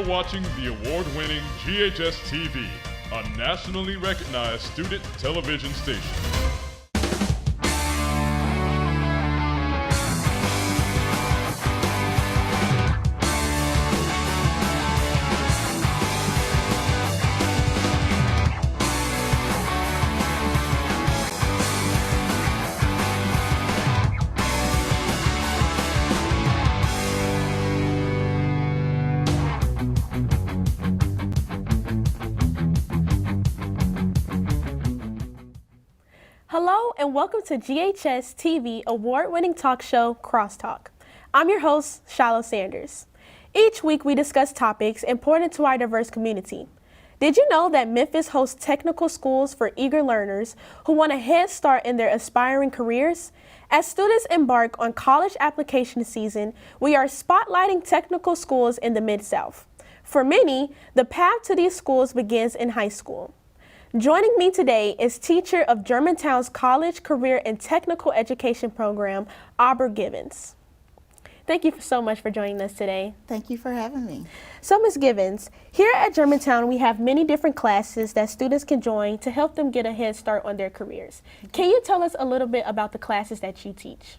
You're watching the award-winning GHS-TV, a nationally recognized student television station. Hello and welcome to GHS-TV award-winning talk show, Crosstalk. I'm your host, Shiloh Sanders. Each week we discuss topics important to our diverse community. Did you know that Memphis hosts technical schools for eager learners who want a head start in their aspiring careers? As students embark on college application season, we are spotlighting technical schools in the Mid-South. For many, the path to these schools begins in high school. Joining me today is teacher of Germantown's College, Career, and Technical Education Program, Aubrey Givens. Thank you so much for joining us today. Thank you for having me. So, Ms. Givens, here at Germantown, we have many different classes that students can join to help them get a head start on their careers. Can you tell us a little bit about the classes that you teach?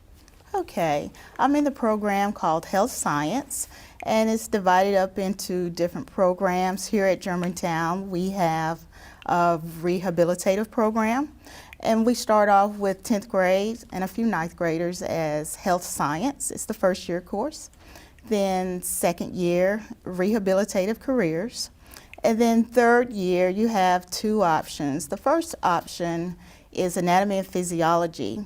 Okay, I'm in the program called Health Science, and it's divided up into different programs. Here at Germantown, we have a rehabilitative program, and we start off with 10th grade and a few 9th graders as health science. It's the first year course. Then second year, rehabilitative careers. And then third year, you have two options. The first option is anatomy and physiology.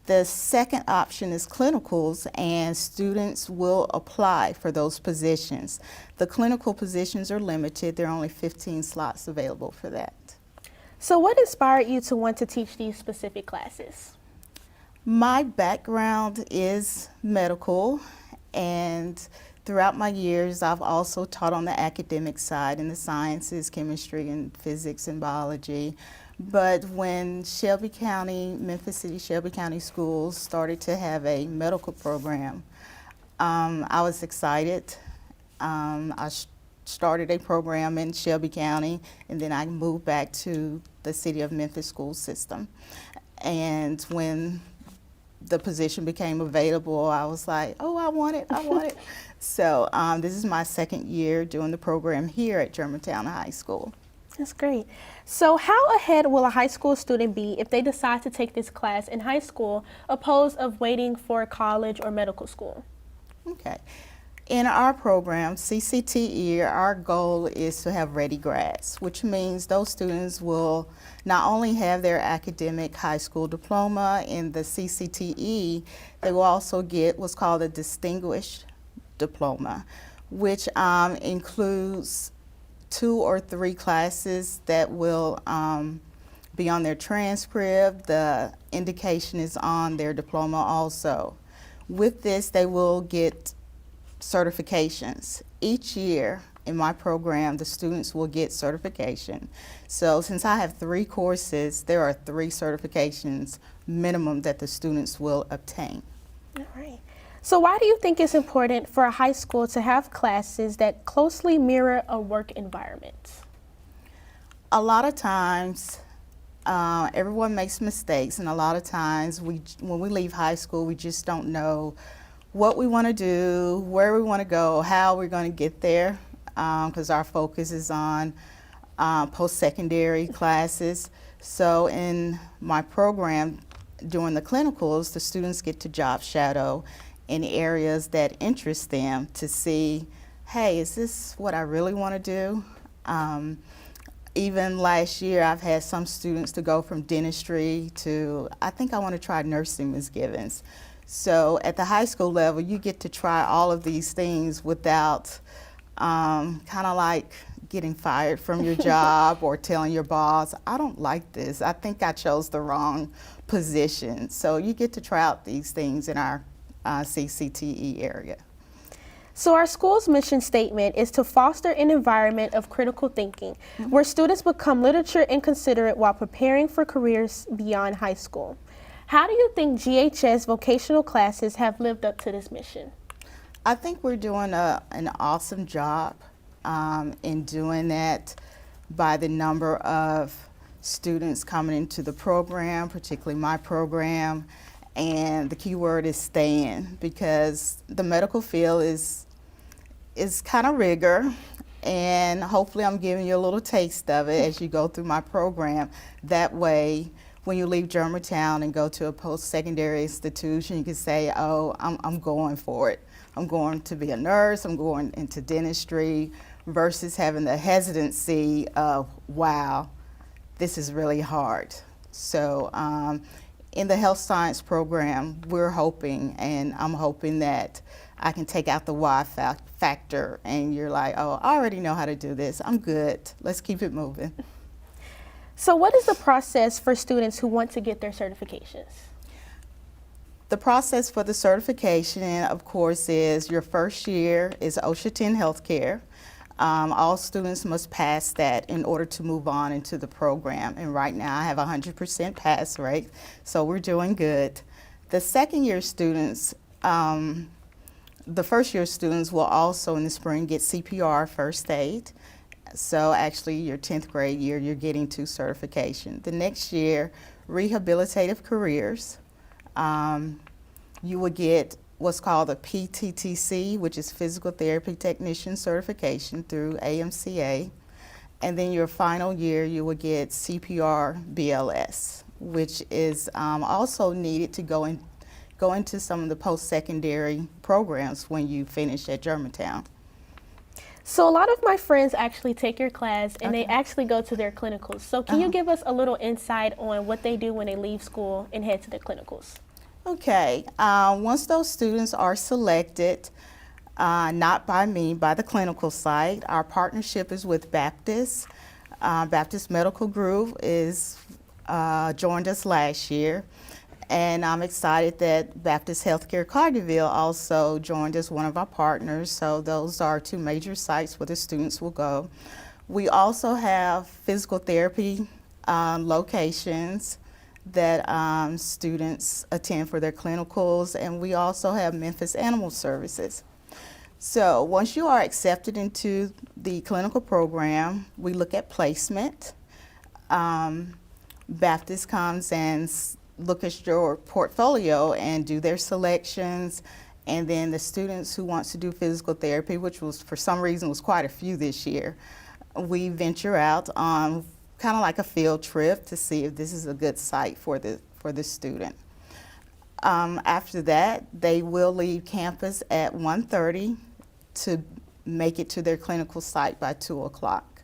The second option is clinicals, and students will apply for those positions. The clinical positions are limited. There are only 15 slots available for that. So what inspired you to want to teach these specific classes? My background is medical, and throughout my years, I've also taught on the academic side in the sciences, chemistry, and physics and biology. But when Shelby County, Memphis City Shelby County Schools started to have a medical program, I was excited. I started a program in Shelby County, and then I moved back to the City of Memphis school system. And when the position became available, I was like, oh, I want it. So this is my second year doing the program here at Germantown High School. That's great. So how ahead will a high school student be if they decide to take this class in high school opposed of waiting for college or medical school? Okay. In our program, CCTE, our goal is to have ready grads, which means those students will not only have their academic high school diploma in the CCTE, they will also get what's called a distinguished diploma, which includes 2 or 3 classes that will be on their transcript. The indication is on their diploma also. With this, they will get certifications. Each year in my program, the students will get certification. So since I have 3 courses, there are 3 certifications minimum that the students will obtain. All right. So why do you think it's important for a high school to have classes that closely mirror a work environment? A lot of times, everyone makes mistakes, and a lot of times when we leave high school, we just don't know what we want to do, where we want to go, how we're going to get there, because our focus is on post-secondary classes. So in my program, during the clinicals, the students get to job shadow in areas that interest them to see, hey, is this what I really want to do? Even last year, I've had some students to go from dentistry to, I think I want to try nursing, Ms. Givens. So at the high school level, you get to try all of these things without kind of like getting fired from your job or telling your boss, I don't like this. I think I chose the wrong position. So you get to try out these things in our CCTE area. So our school's mission statement is to foster an environment of critical thinking, where students become literature inconsiderate while preparing for careers beyond high school. How do you think GHS vocational classes have lived up to this mission? I think we're doing an awesome job in doing that by the number of students coming into the program, particularly my program. And the key word is staying, because the medical field is kind of rigor, and hopefully I'm giving you a little taste of it as you go through my program. That way, when you leave Germantown and go to a post-secondary institution, you can say, oh, I'm going for it. I'm going to be a nurse, I'm going into dentistry, versus having the hesitancy of, wow, this is really hard. So in the health science program, we're hoping, and I'm hoping that I can take out the why factor, and you're like, oh, I already know how to do this. I'm good. Let's keep it moving. So what is the process for students who want to get their certifications? The process for the certification, of course, is your first year is OSHA 10 healthcare. All students must pass that in order to move on into the program. And right now I have 100% pass rate, so we're doing good. The second year students, the first year students will also in the spring get CPR first aid. So actually your 10th grade year, you're getting 2 certification. The next year, rehabilitative careers. You will get what's called a PTTC, which is Physical Therapy Technician Certification through AMCA. And then your final year, you will get CPR BLS, which is also needed to go into some of the post-secondary programs when you finish at Germantown. So a lot of my friends actually take your class and Okay. they actually go to their clinicals. So can you give us a little insight on what they do when they leave school and head to their clinicals? Okay, once those students are selected, not by me, by the clinical site, our partnership is with Baptist. Baptist Medical Group joined us last year, and I'm excited that Baptist Healthcare Carterville also joined as one of our partners. So those are 2 major sites where the students will go. We also have physical therapy locations that students attend for their clinicals, and we also have Memphis Animal Services. So once you are accepted into the clinical program, we look at placement. Baptist comes and look at your portfolio and do their selections, and then the students who want to do physical therapy, which was for some reason was quite a few this year, we venture out on kind of like a field trip to see if this is a good site for the student. After that, they will leave campus at 1:30 to make it to their clinical site by 2 o'clock.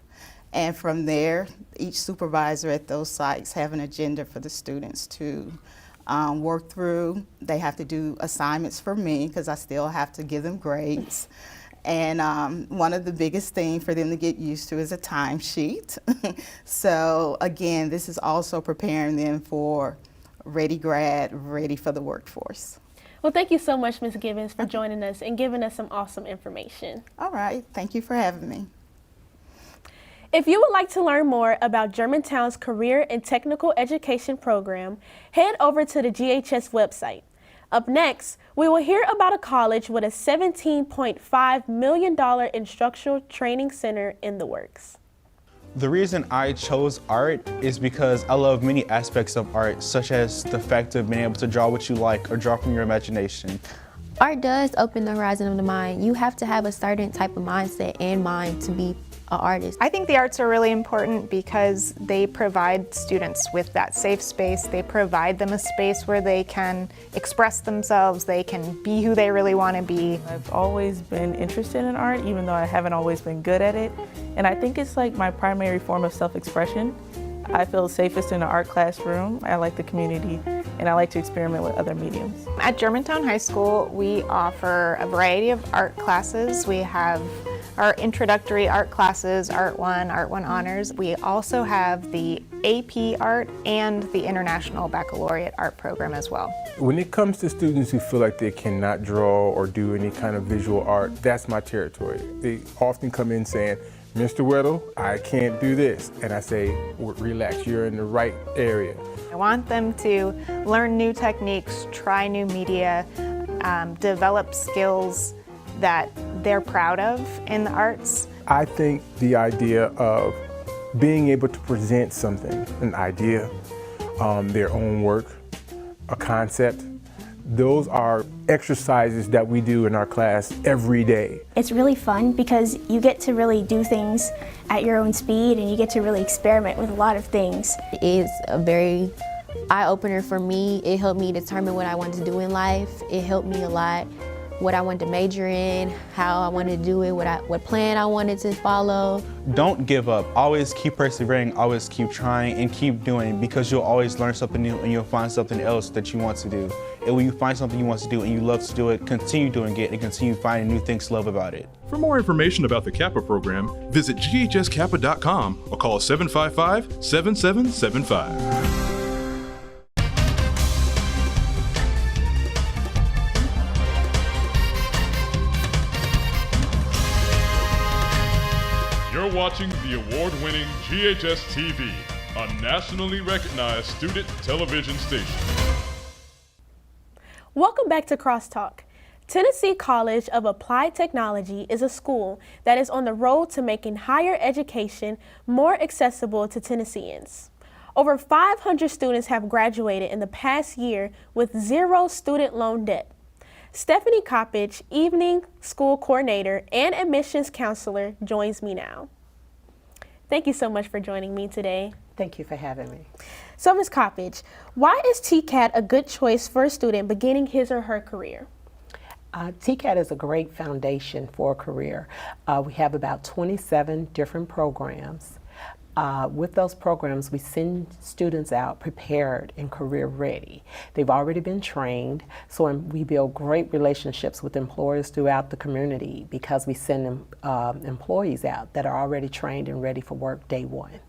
And from there, each supervisor at those sites have an agenda for the students to work through. They have to do assignments for me because I still have to give them grades. And one of the biggest things for them to get used to is a timesheet. So again, this is also preparing them for ready grad, ready for the workforce. Well, thank you so much, Ms. Gibbons, for joining us and giving us some awesome information. All right, thank you for having me. If you would like to learn more about Germantown's Career and Technical Education Program, head over to the GHS website. Up next, we will hear about a college with a $17.5 million instructional training center in the works. The reason I chose art is because I love many aspects of art, such as the fact of being able to draw what you like or draw from your imagination. Art does open the horizon of the mind. You have to have a certain type of mindset and mind to be an artist. I think the arts are really important because they provide students with that safe space. They provide them a space where they can express themselves, they can be who they really want to be. I've always been interested in art, even though I haven't always been good at it. And I think it's like my primary form of self-expression. I feel safest in an art classroom. I like the community, and I like to experiment with other mediums. At Germantown High School, we offer a variety of art classes. We have our introductory art classes, Art 1, Art 1 Honors. We also have the AP Art and the International Baccalaureate Art program as well. When it comes to students who feel like they cannot draw or do any kind of visual art, that's my territory. They often come in saying, Mr. Weddle, I can't do this. And I say, relax, you're in the right area. I want them to learn new techniques, try new media, develop skills that they're proud of in the arts. I think the idea of being able to present something, an idea, their own work, a concept, those are exercises that we do in our class every day. It's really fun because you get to really do things at your own speed and you get to really experiment with a lot of things. It's a very eye-opener for me. It helped me determine what I wanted to do in life. It helped me a lot, what I wanted to major in, how I wanted to do it, what plan I wanted to follow. Don't give up. Always keep persevering, always keep trying, and keep doing, because you'll always learn something new and you'll find something else that you want to do. And when you find something you want to do and you love to do it, continue doing it and continue finding new things to love about it. For more information about the Kappa program, visit ghskappa.com or call 755-7775. You're watching the award-winning GHS-TV, a nationally recognized student television station. Welcome back to Crosstalk. Tennessee College of Applied Technology is a school that is on the road to making higher education more accessible to Tennesseans. Over 500 students have graduated in the past year with zero student loan debt. Stephanie Coppage, Evening School Coordinator and Admissions Counselor, joins me now. Thank you so much for joining me today. Thank you for having me. So, Ms. Coppage, why is TCAT a good choice for a student beginning his or her career? TCAT is a great foundation for a career. We have about 27 different programs. With those programs, we send students out prepared and career ready. They've already been trained, so we build great relationships with employers throughout the community because we send them, employees out that are already trained and ready for work day one.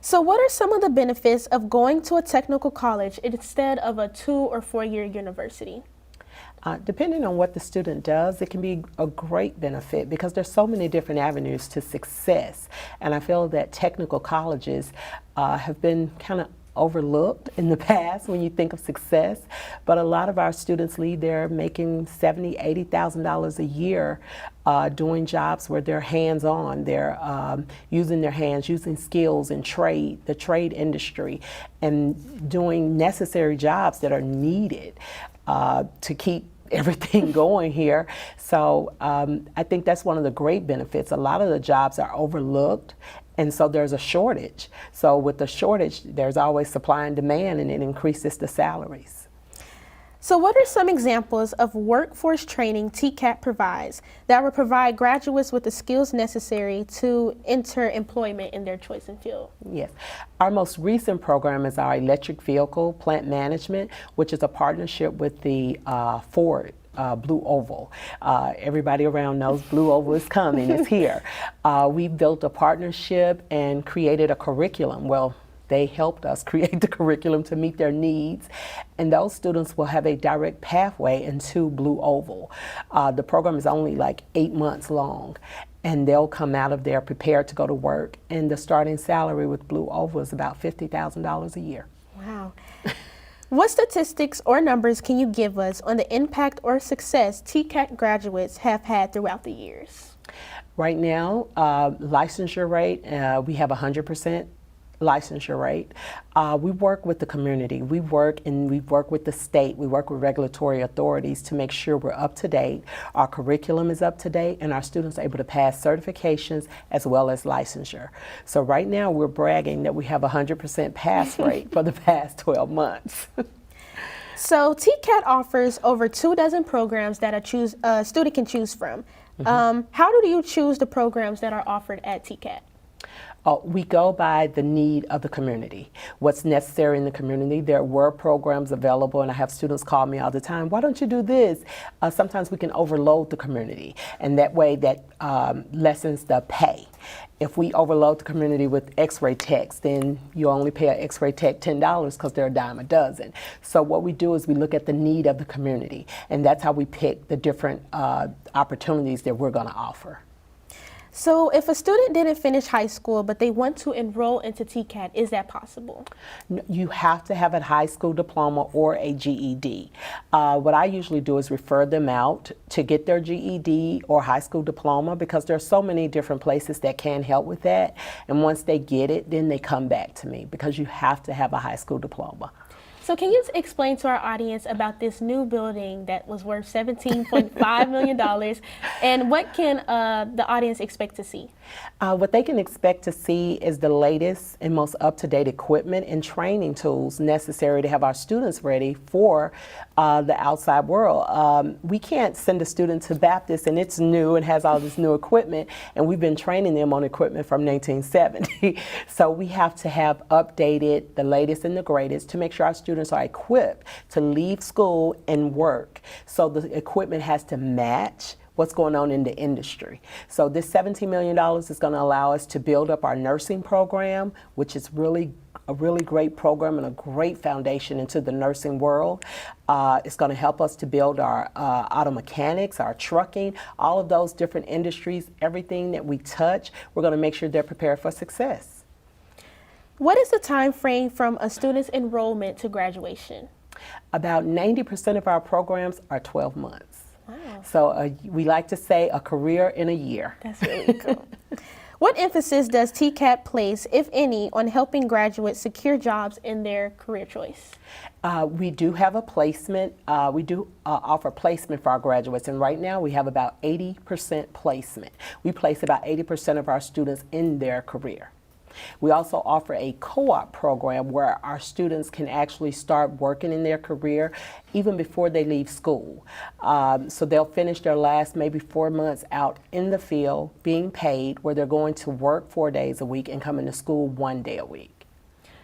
So what are some of the benefits of going to a technical college instead of a 2 or 4 year university? Depending on what the student does, it can be a great benefit because there's so many different avenues to success. And I feel that technical colleges have been kind of overlooked in the past when you think of success. But a lot of our students leave there making $70,000, $80,000 a year doing jobs where they're hands-on. They're using their hands, using skills in trade, the trade industry, and doing necessary jobs that are needed to keep everything going here. So I think that's one of the great benefits. A lot of the jobs are overlooked, and so there's a shortage. So with the shortage, there's always supply and demand, and it increases the salaries. So what are some examples of workforce training TCAT provides that will provide graduates with the skills necessary to enter employment in their chosen field? Yes. Our most recent program is our electric vehicle plant management, which is a partnership with the Ford Blue Oval. Everybody around knows Blue Oval is coming, it's here. We built a partnership and created a curriculum. Well, they helped us create the curriculum to meet their needs, and those students will have a direct pathway into Blue Oval. The program is only like 8 months long, and they'll come out of there prepared to go to work, and the starting salary with Blue Oval is about $50,000 a year. Wow. What statistics or numbers can you give us on the impact or success TCAT graduates have had throughout the years? Right now, licensure rate, we have 100% licensure rate. We work with the community. We work with the state. We work with regulatory authorities to make sure we're up to date. Our curriculum is up to date, and our students are able to pass certifications as well as licensure. So right now we're bragging that we have 100% pass rate for the past 12 months. So TCAT offers over 24 programs that a student can choose from. How do you choose the programs that are offered at TCAT? We go by the need of the community, what's necessary in the community. There were programs available, and I have students call me all the time, why don't you do this? Sometimes we can overload the community, and that way that lessens the pay. If we overload the community with x-ray techs, then you only pay an x-ray tech $10 because they're a dime a dozen. So what we do is we look at the need of the community, and that's how we pick the different opportunities that we're going to offer. So if a student didn't finish high school but they want to enroll into TCAT, is that possible? You have to have a high school diploma or a GED. What I usually do is refer them out to get their GED or high school diploma, because there are so many different places that can help with that. And once they get it, then they come back to me, because you have to have a high school diploma. So can you explain to our audience about this new building that was worth $17.5 million, and what can the audience expect to see? What they can expect to see is the latest and most up-to-date equipment and training tools necessary to have our students ready for the outside world. We can't send a student to Baptist and it's new and has all this new equipment, and we've been training them on equipment from 1970. So we have to have updated the latest and the greatest to make sure our students are equipped to leave school and work. So the equipment has to match what's going on in the industry. So this $17 million is going to allow us to build up our nursing program, which is a really great program and a great foundation into the nursing world. It's going to help us to build our auto mechanics, our trucking, all of those different industries. Everything that we touch, we're going to make sure they're prepared for success. What is the time frame from a student's enrollment to graduation? About 90% of our programs are 12 months. Wow. So we like to say a career in a year. That's really cool. What emphasis does TCAT place, if any, on helping graduates secure jobs in their career choice? We do have a placement. We do offer placement for our graduates, and right now we have about 80% placement. We place about 80% of our students in their career. We also offer a co-op program where our students can actually start working in their career even before they leave school. So they'll finish their last maybe 4 months out in the field being paid, where they're going to work 4 days a week and coming to school 1 day a week.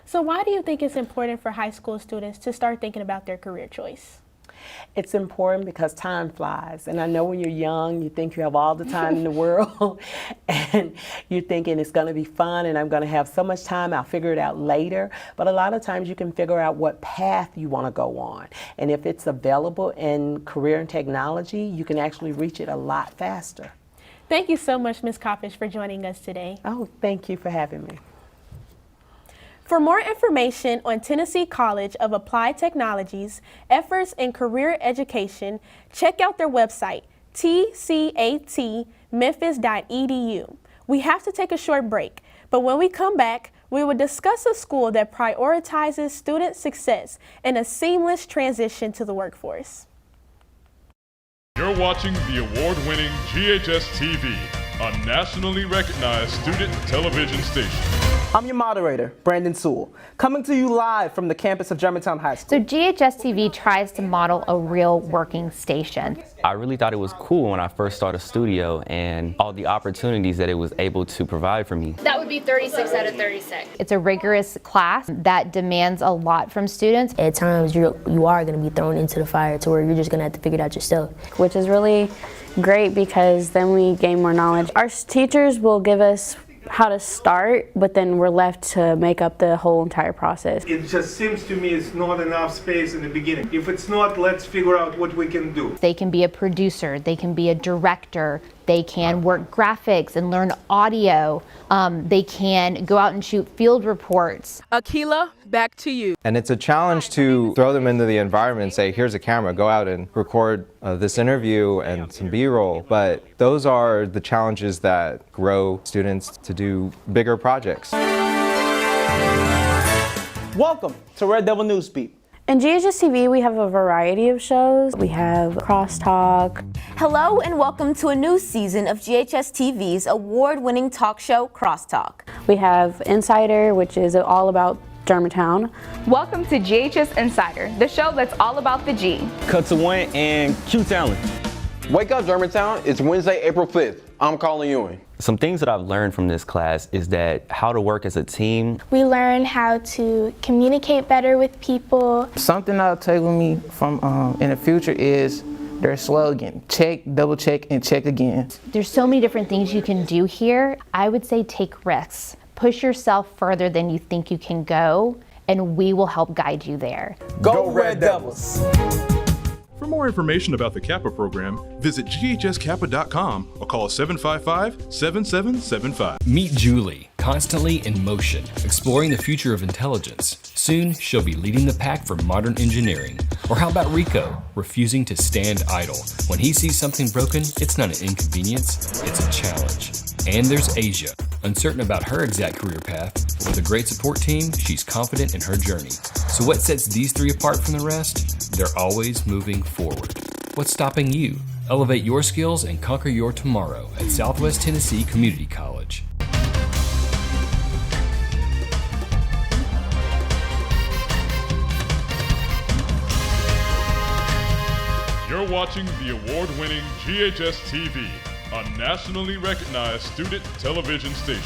So why do you think it's important for high school students to start thinking about their career choice? It's important because time flies, and I know when you're young you think you have all the time in the world and you're thinking it's going to be fun and I'm going to have so much time, I'll figure it out later. But a lot of times you can figure out what path you want to go on, and if it's available in career and technology, you can actually reach it a lot faster. Thank you so much, Ms. Koppisch, for joining us today. Oh, thank you for having me. For more information on Tennessee College of Applied Technology's efforts in career education, check out their website, tcatmemphis.edu. We have to take a short break, but when we come back, we will discuss a school that prioritizes student success and a seamless transition to the workforce. You're watching the award-winning GHS-TV, a nationally recognized student television station. I'm your moderator, Brandon Sewell, coming to you live from the campus of Germantown High School. So GHS-TV tries to model a real working station. I really thought it was cool when I first started studio and all the opportunities that it was able to provide for me. That would be 36 out of 36. It's a rigorous class that demands a lot from students. At times you are going to be thrown into the fire to where you're just going to have to figure it out yourself. Which is really great because then we gain more knowledge. Our teachers will give us how to start, but then we're left to make up the whole entire process. It just seems to me it's not enough space in the beginning. If it's not, let's figure out what we can do. They can be a producer, they can be a director, they can work graphics and learn audio, they can go out and shoot field reports. Akila, back to you. And it's a challenge to throw them into the environment and say, here's a camera, go out and record this interview and some B-roll. But those are the challenges that grow students to do bigger projects. Welcome to Red Devil Newsbeat. In GHS-TV, we have a variety of shows. We have Crosstalk. Hello and welcome to a new season of GHS-TV's award-winning talk show, Crosstalk. We have Insider, which is all about Germantown. Welcome to GHS Insider, the show that's all about the G. Cut to Win and Q Talent. Wake up, Germantown. It's Wednesday, April 5th. I'm Colin Ewing. Some things that I've learned from this class is that how to work as a team. We learn how to communicate better with people. Something I'll take with me from in the future is their slogan, check, double check, and check again. There's so many different things you can do here. I would say take risks. Push yourself further than you think you can go, and we will help guide you there. Go Red Devils! For more information about the Kappa program, visit ghskappa.com or call 755-7775. Meet Julie, constantly in motion, exploring the future of intelligence. Soon, she'll be leading the pack for modern engineering. Or how about Rico, refusing to stand idle? When he sees something broken, it's not an inconvenience, it's a challenge. And there's Asia, uncertain about her exact career path, but with a great support team, she's confident in her journey. So what sets these three apart from the rest? They're always moving forward. What's stopping you? Elevate your skills and conquer your tomorrow at Southwest Tennessee Community College. You're watching the award-winning GHS-TV, a nationally recognized student television station.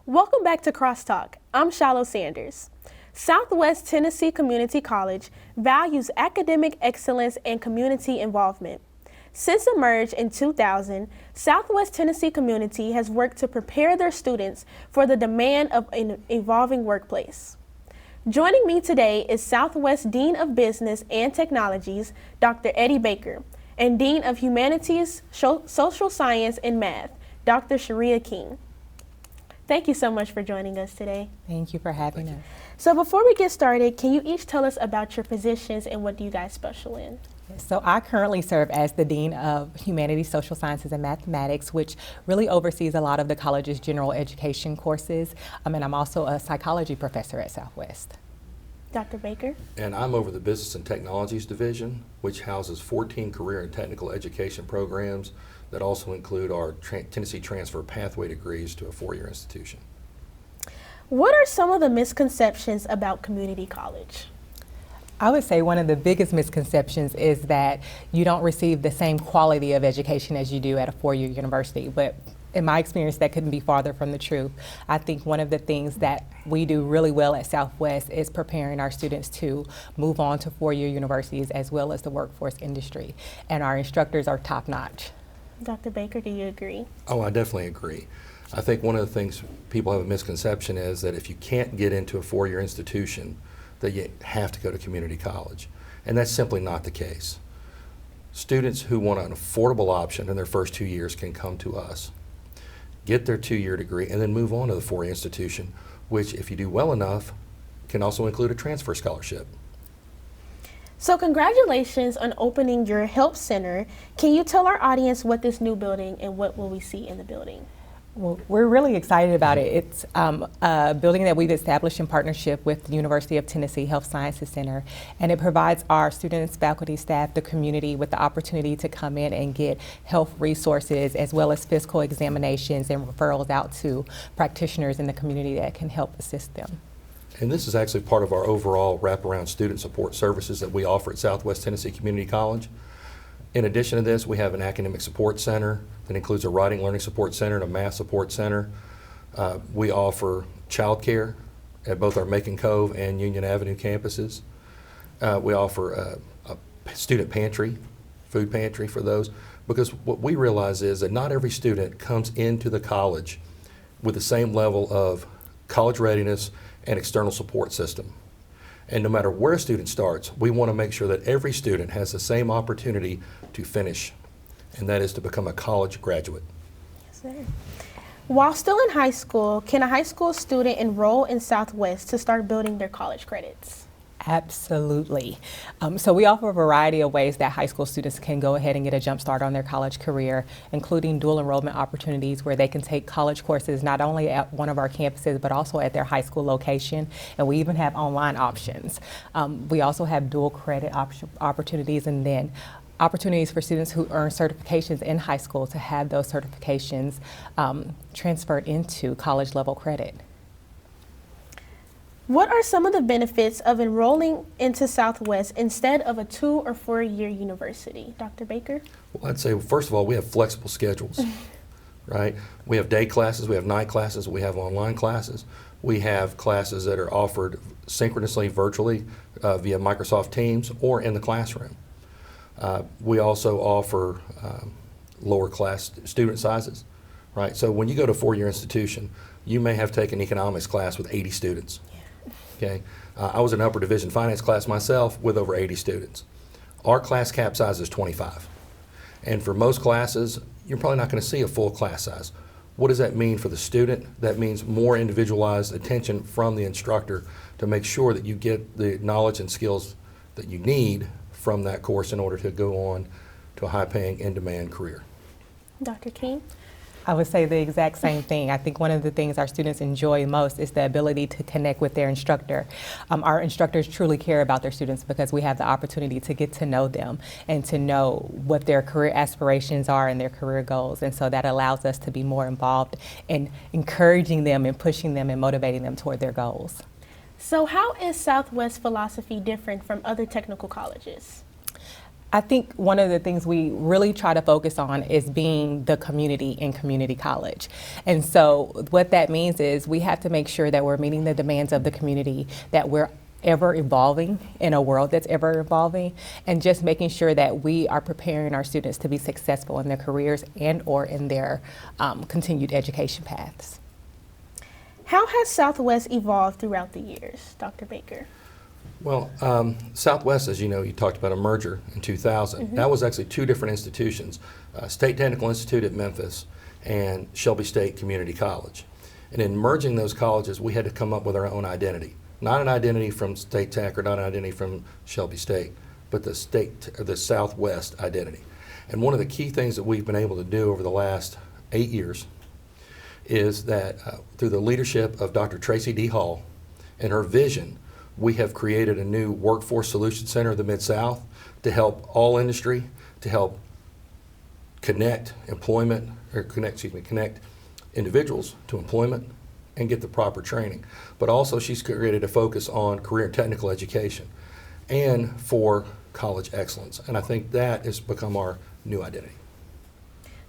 Welcome back to Crosstalk. I'm Shiloh Sanders. Southwest Tennessee Community College values academic excellence and community involvement. Since it emerged in 2000, Southwest Tennessee Community has worked to prepare their students for the demand of an evolving workplace. Joining me today is Southwest Dean of Business and Technologies, Dr. Eddie Baker, and Dean of Humanities, Social Science, and Math, Dr. Sharia King. Thank you so much for joining us today. Thank you for having us. So before we get started, can you each tell us about your positions and what do you guys special in? So I currently serve as the Dean of Humanities, Social Sciences, and Mathematics, which really oversees a lot of the college's general education courses. And I'm also a psychology professor at Southwest. Dr. Baker? And I'm over the Business and Technologies Division, which houses 14 career and technical education programs that also include our Tennessee Transfer Pathway degrees to a four-year institution. What are some of the misconceptions about community college? I would say one of the biggest misconceptions is that you don't receive the same quality of education as you do at a four-year university, but in my experience, that couldn't be farther from the truth. I think one of the things that we do really well at Southwest is preparing our students to move on to four-year universities as well as the workforce industry, and our instructors are top-notch. Dr. Baker, do you agree? Oh, I definitely agree. I think one of the things people have a misconception is that if you can't get into a four-year institution, that you have to go to community college. And that's simply not the case. Students who want an affordable option in their first 2 years can come to us, get their two-year degree, and then move on to the four-year institution, which, if you do well enough, can also include a transfer scholarship. So congratulations on opening your help center. Can you tell our audience what this new building and what will we see in the building? Well, we're really excited about it. It's a building that we've established in partnership with the University of Tennessee Health Sciences Center, and it provides our students, faculty, staff, the community with the opportunity to come in and get health resources as well as physical examinations and referrals out to practitioners in the community that can help assist them. And this is actually part of our overall wraparound student support services that we offer at Southwest Tennessee Community College. In addition to this, we have an academic support center that includes a writing learning support center and a math support center. We offer childcare at both our Macon Cove and Union Avenue campuses. We offer a student pantry, food pantry for those, because what we realize is that not every student comes into the college with the same level of college readiness and external support system. And no matter where a student starts, we want to make sure that every student has the same opportunity to finish, and that is to become a college graduate. Yes, sir. While still in high school, can a high school student enroll in Southwest to start building their college credits? Absolutely. So we offer a variety of ways that high school students can go ahead and get a jump start on their college career, including dual enrollment opportunities where they can take college courses not only at one of our campuses but also at their high school location, and we even have online options. We also have dual credit opportunities, and then opportunities for students who earn certifications in high school to have those certifications transferred into college level credit. What are some of the benefits of enrolling into Southwest instead of a 2 or 4 year university? Dr. Baker? Well, I'd say, first of all, we have flexible schedules, right? We have day classes, we have night classes, we have online classes. We have classes that are offered synchronously, virtually, via Microsoft Teams or in the classroom. We also offer lower class student sizes, right? So when you go to a 4 year institution, you may have taken economics class with 80 students. Okay, I was in an upper division finance class myself with over 80 students. Our class cap size is 25. And for most classes, you're probably not going to see a full class size. What does that mean for the student? That means more individualized attention from the instructor to make sure that you get the knowledge and skills that you need from that course in order to go on to a high-paying, in-demand career. Dr. King? I would say the exact same thing. I think one of the things our students enjoy most is the ability to connect with their instructor. Our instructors truly care about their students because we have the opportunity to get to know them and to know what their career aspirations are and their career goals. And so that allows us to be more involved in encouraging them and pushing them and motivating them toward their goals. So how is Southwest philosophy different from other technical colleges? I think one of the things we really try to focus on is being the community in community college. And so what that means is we have to make sure that we're meeting the demands of the community, that we're ever evolving in a world that's ever evolving, and just making sure that we are preparing our students to be successful in their careers and or in their continued education paths. How has Southwest evolved throughout the years, Dr. Baker? Well, Southwest, as you know, you talked about a merger in 2000. That was actually two different institutions, State Technical Institute at Memphis and Shelby State Community College. And in merging those colleges, we had to come up with our own identity. Not an identity from State Tech or not an identity from Shelby State, but the Southwest identity. And one of the key things that we've been able to do over the last 8 years is that through the leadership of Dr. Tracy D. Hall and her vision, we have created a new Workforce Solution Center of the Mid-South to help all industry, to help connect individuals to employment and get the proper training. But also she's created a focus on career and technical education and for college excellence. And I think that has become our new identity.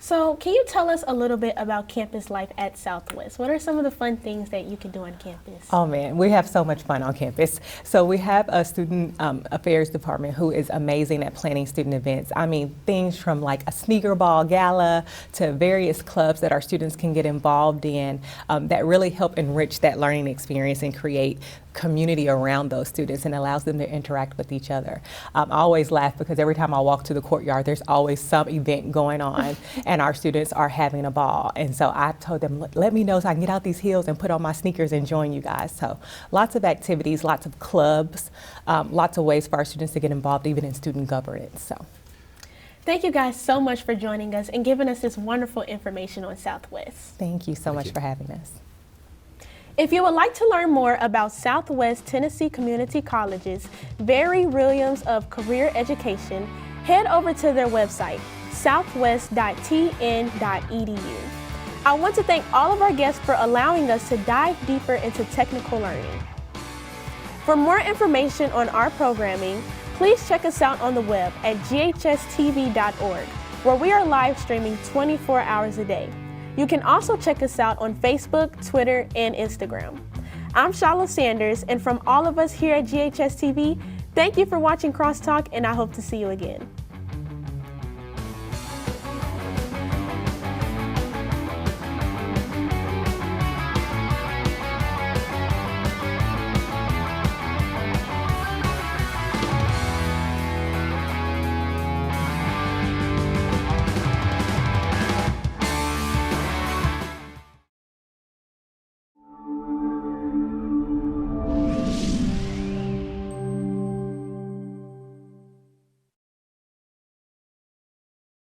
So can you tell us a little bit about campus life at Southwest? What are some of the fun things that you can do on campus? Oh man, we have so much fun on campus. So we have a student affairs department who is amazing at planning student events. I mean, things from like a sneaker ball gala to various clubs that our students can get involved in that really help enrich that learning experience and create community around those students and allows them to interact with each other. I always laugh because every time I walk to the courtyard, there's always some event going on and our students are having a ball. And so I told them, let me know so I can get out these heels and put on my sneakers and join you guys. So lots of activities, lots of clubs, lots of ways for our students to get involved even in student governance. So. Thank you guys so much for joining us and giving us this wonderful information on Southwest. Thank you so much for having us. If you would like to learn more about Southwest Tennessee Community College's Barry Williams of Career Education, head over to their website, southwest.tn.edu. I want to thank all of our guests for allowing us to dive deeper into technical learning. For more information on our programming, please check us out on the web at GHS-TV.org, where we are live streaming 24 hours a day. You can also check us out on Facebook, Twitter, and Instagram. I'm Shala Sanders, and from all of us here at GHS-TV, thank you for watching Crosstalk, and I hope to see you again.